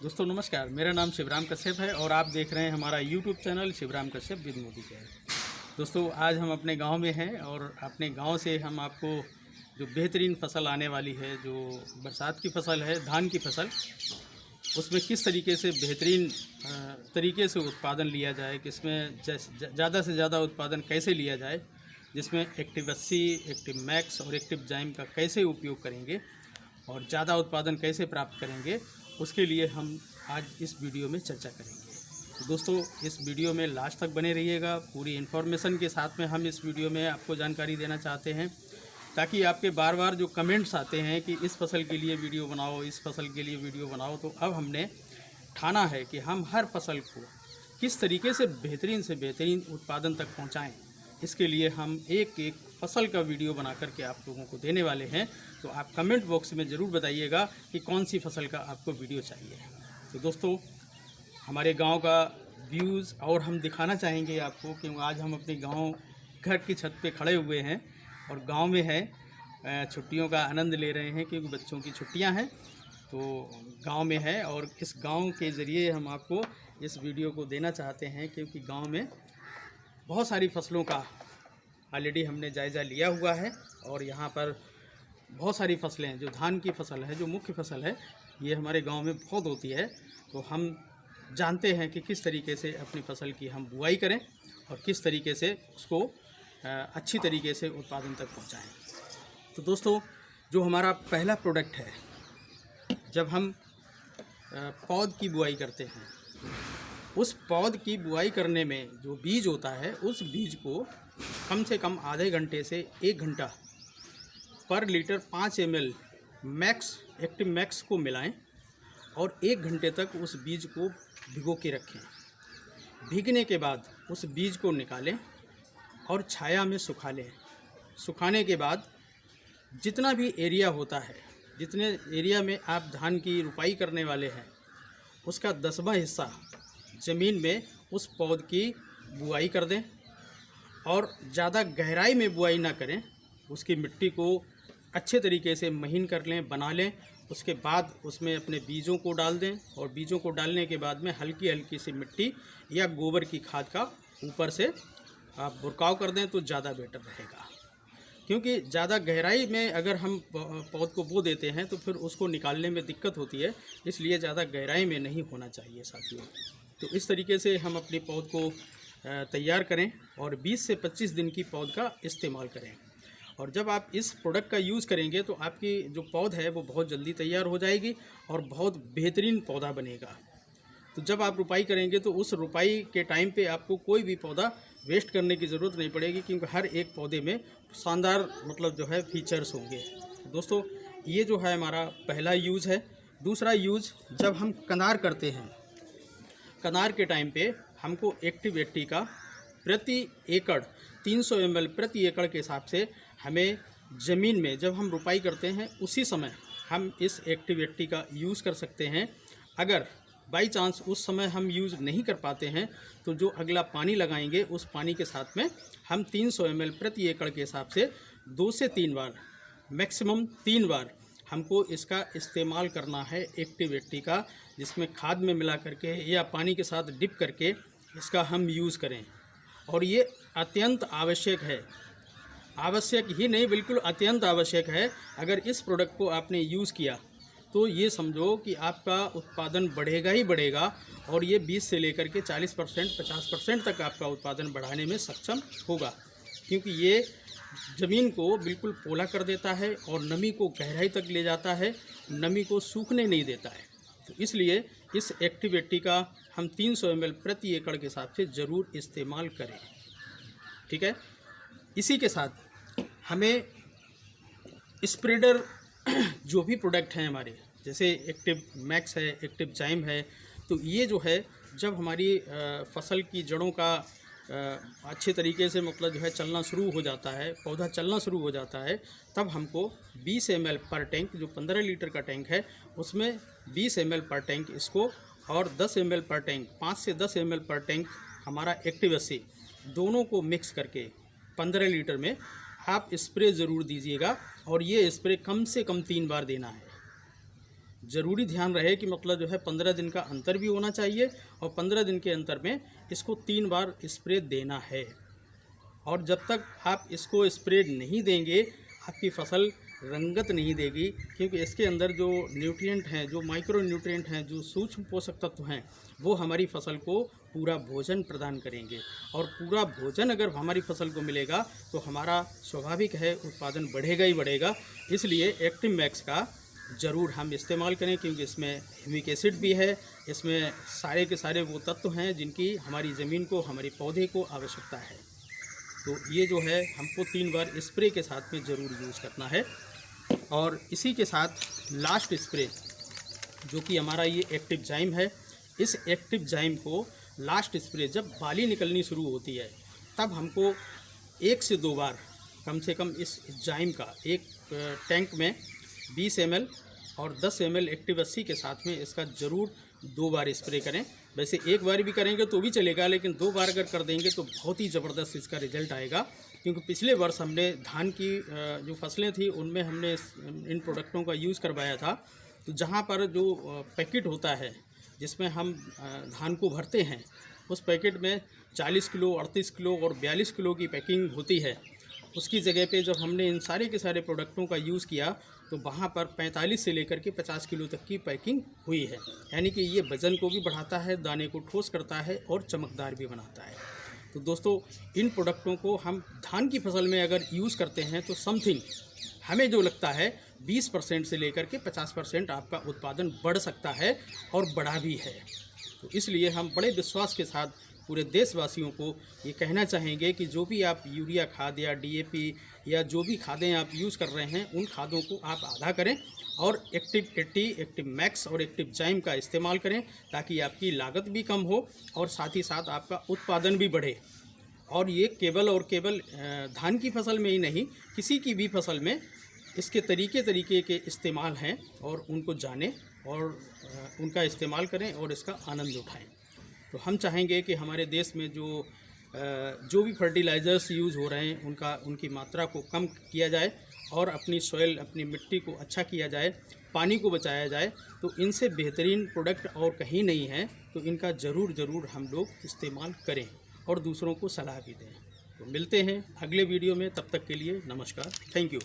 दोस्तों नमस्कार, मेरा नाम शिवराम कश्यप है और आप देख रहे हैं हमारा YouTube channel Shivram Kashyap with Modi care. दोस्तों आज हम अपने गांव में हैं और अपने गांव से हम आपको जो बेहतरीन फसल आने वाली है, जो बरसात की फसल है, धान की फसल, उसमें किस तरीके से बेहतरीन तरीके से उत्पादन लिया जाए, किसमें ज़्यादा से ज़्यादा उत्पादन कैसे लिया जाए, जिसमें एक्टिव 80, एक्टिव मैक्स और एक्टिव जाइम का कैसे उपयोग करेंगे और ज़्यादा उत्पादन कैसे प्राप्त करेंगे, उसके लिए हम आज इस वीडियो में चर्चा करेंगे। तो दोस्तों इस वीडियो में लास्ट तक बने रहिएगा। पूरी इन्फॉर्मेशन के साथ में हम इस वीडियो में आपको जानकारी देना चाहते हैं, ताकि आपके बार बार जो कमेंट्स आते हैं कि इस फसल के लिए वीडियो बनाओ, इस फसल के लिए वीडियो बनाओ, तो अब हमने ठाना है कि हम हर फसल को किस तरीके से बेहतरीन उत्पादन तक पहुँचाएँ। इसके लिए हम एक एक फसल का वीडियो बना करके आप लोगों को देने वाले हैं। तो आप कमेंट बॉक्स में ज़रूर बताइएगा कि कौन सी फसल का आपको वीडियो चाहिए। तो दोस्तों हमारे गांव का व्यूज़ और हम दिखाना चाहेंगे आपको, क्योंकि आज हम अपने गांव घर की छत पे खड़े हुए हैं और गांव में हैं, छुट्टियों का आनंद ले रहे हैं क्योंकि बच्चों की छुट्टियां हैं। तो गांव में है और इस गांव के ज़रिए हम आपको इस वीडियो को देना चाहते हैं, क्योंकि गाँव में बहुत सारी फसलों का ऑलरेडी हमने जायज़ा लिया हुआ है और यहाँ पर बहुत सारी फसलें, जो धान की फसल है, जो मुख्य फसल है, ये हमारे गांव में बहुत होती है। तो हम जानते हैं कि किस तरीके से अपनी फसल की हम बुआई करें और किस तरीके से उसको अच्छी तरीके से उत्पादन तक पहुँचाएँ। तो दोस्तों जो हमारा पहला प्रोडक्ट है, जब हम पौध की बुआई करते हैं, उस पौध की बुआई करने में जो बीज होता है, उस बीज को कम से कम आधे घंटे से 1 घंटा पर litre 5 ml max active max को मिलाएं और 1 घंटे तक उस बीज को भिगो के रखें। भीगने के बाद उस बीज को निकालें और छाया में सुखा लें। सुखाने के बाद जितना भी एरिया होता है, जितने एरिया में आप धान की रुपाई करने वाले हैं, उसका 10वां हिस्सा ज़मीन में उस पौध की बुआई कर दें और ज़्यादा गहराई में बुआई ना करें। उसकी मिट्टी को अच्छे तरीके से महीन कर लें, बना लें। उसके बाद उसमें अपने बीजों को डाल दें और बीजों को डालने के बाद में हल्की हल्की सी मिट्टी या गोबर की खाद का ऊपर से आप बुरकाव कर दें तो ज़्यादा बेटर रहेगा। क्योंकि ज़्यादा गहराई में अगर हम पौध को बो देते हैं तो फिर उसको निकालने में दिक्कत होती है, इसलिए ज़्यादा गहराई में नहीं होना चाहिए साथियों। तो इस तरीके से हम अपने पौध को तैयार करें और 20 से 25 दिन की पौध का इस्तेमाल करें। और जब आप इस प्रोडक्ट का यूज़ करेंगे तो आपकी जो पौध है वो बहुत जल्दी तैयार हो जाएगी और बहुत बेहतरीन पौधा बनेगा। तो जब आप रुपाई करेंगे तो उस रुपाई के टाइम पे आपको कोई भी पौधा वेस्ट करने की ज़रूरत नहीं पड़ेगी, क्योंकि हर एक पौधे में शानदार जो है फीचर्स होंगे। दोस्तों ये जो है हमारा पहला यूज़ है। दूसरा यूज़, जब हम कनार करते हैं, कनार के टाइम पे हमको एक्टिव 80 का प्रति एकड़ 300 ml प्रति एकड़ के हिसाब से हमें ज़मीन में जब हम रुपाई करते हैं उसी समय हम इस एक्टिव 80 का यूज़ कर सकते हैं। अगर बाई चांस उस समय हम यूज़ नहीं कर पाते हैं तो जो अगला पानी लगाएंगे उस पानी के साथ में हम 300 ml प्रति एकड़ के हिसाब से 2 से 3 बार, मैक्सिमम 3 बार हमको इसका इस्तेमाल करना है एक्टिव 80 का, जिसमें खाद में मिला करके या पानी के साथ डिप करके इसका हम यूज़ करें। और ये अत्यंत आवश्यक है, आवश्यक ही नहीं बिल्कुल अत्यंत आवश्यक है। अगर इस प्रोडक्ट को आपने यूज़ किया तो ये समझो कि आपका उत्पादन बढ़ेगा ही बढ़ेगा और ये 20 से लेकर के 40%, 50% तक आपका उत्पादन बढ़ाने में सक्षम होगा, क्योंकि ये ज़मीन को बिल्कुल पोला कर देता है और नमी को गहराई तक ले जाता है, नमी को सूखने नहीं देता है। तो इसलिए इस एक्टिव 80 का हम 300 ml प्रति एकड़ के हिसाब से ज़रूर इस्तेमाल करें, ठीक है। इसी के साथ हमें स्प्रेडर जो भी प्रोडक्ट हैं हमारे, जैसे एक्टिव मैक्स है, एक्टिव जाइम है, तो ये जो है जब हमारी फसल की जड़ों का अच्छे तरीके से जो है चलना शुरू हो जाता है, पौधा चलना शुरू हो जाता है, तब हमको 20 ml पर टैंक, जो 15 लीटर का टैंक है उसमें 20 ml पर टैंक इसको और 10 ml पर टैंक, 5 से 10 ml पर टैंक हमारा एक्टिव 80, दोनों को मिक्स करके 15 लीटर में आप स्प्रे ज़रूर दीजिएगा। और ये स्प्रे कम से कम 3 बार देना है। ज़रूरी ध्यान रहे कि मतलब जो है 15 दिन का अंतर भी होना चाहिए और 15 दिन के अंतर में इसको 3 बार स्प्रे देना है। और जब तक आप इसको स्प्रे नहीं देंगे आपकी फसल रंगत नहीं देगी, क्योंकि इसके अंदर जो न्यूट्रिएंट हैं, जो माइक्रो न्यूट्रिएंट हैं, जो सूक्ष्म पोषक तत्व हैं, वो हमारी फसल को पूरा भोजन प्रदान करेंगे। और पूरा भोजन अगर हमारी फसल को मिलेगा तो हमारा स्वाभाविक है उत्पादन बढ़ेगा ही बढ़ेगा। इसलिए एक्टिव मैक्स का ज़रूर हम इस्तेमाल करें, क्योंकि इसमें ह्यूमिक एसिड भी है, इसमें सारे के सारे वो तत्व हैं जिनकी हमारी ज़मीन को, हमारे पौधे को आवश्यकता है। तो ये जो है हमको 3 बार स्प्रे के साथ में ज़रूर यूज़ करना है। और इसी के साथ लास्ट स्प्रे जो कि हमारा ये एक्टिव जाइम है, इस एक्टिव जाइम को लास्ट स्प्रे जब बाली निकलनी शुरू होती है तब हमको 1 से 2 बार कम से कम इस जाइम का एक टैंक में 20 ml और 10 ml एक्टिव 80 के साथ में इसका ज़रूर 2 बार स्प्रे करें। वैसे एक बार भी करेंगे तो भी चलेगा, लेकिन 2 बार अगर कर देंगे तो बहुत ही ज़बरदस्त इसका रिजल्ट आएगा। क्योंकि पिछले वर्ष हमने धान की जो फसलें थी उनमें हमने इन प्रोडक्टों का यूज़ करवाया था। तो जहाँ पर जो पैकेट होता है जिसमें हम धान को भरते हैं, उस पैकेट में 40 किलो, 38 किलो और 42 किलो की पैकिंग होती है। उसकी जगह पे जब हमने इन सारे के सारे प्रोडक्टों का यूज़ किया तो वहाँ पर 45 से लेकर के 50 किलो तक की पैकिंग हुई है। यानी कि ये वज़न को भी बढ़ाता है, दाने को ठोस करता है और चमकदार भी बनाता है। तो दोस्तों, इन प्रोडक्टों को हम धान की फसल में अगर यूज़ करते हैं तो समथिंग हमें जो लगता है 20% से लेकर के 50% आपका उत्पादन बढ़ सकता है और बढ़ा भी है। तो इसलिए हम बड़े विश्वास के साथ पूरे देशवासियों को ये कहना चाहेंगे कि जो भी आप यूरिया खाद या DAP या जो भी खादें आप यूज़ कर रहे हैं, उन खादों को आप आधा करें और एक्टिव 80, एक्टिव मैक्स और एक्टिव जाइम का इस्तेमाल करें, ताकि आपकी लागत भी कम हो और साथ ही साथ आपका उत्पादन भी बढ़े। और ये केवल और केवल धान की फसल में ही नहीं, किसी की भी फसल में इसके तरीके के इस्तेमाल हैं और उनको जानें और उनका इस्तेमाल करें और इसका आनंद उठाएं। तो हम चाहेंगे कि हमारे देश में जो भी फर्टिलाइज़र्स यूज़ हो रहे हैं उनकी मात्रा को कम किया जाए और अपनी सॉइल, अपनी मिट्टी को अच्छा किया जाए, पानी को बचाया जाए। तो इनसे बेहतरीन प्रोडक्ट और कहीं नहीं है, तो इनका ज़रूर हम लोग इस्तेमाल करें और दूसरों को सलाह भी दें। तो मिलते हैं अगले वीडियो में, तब तक के लिए नमस्कार, थैंक यू।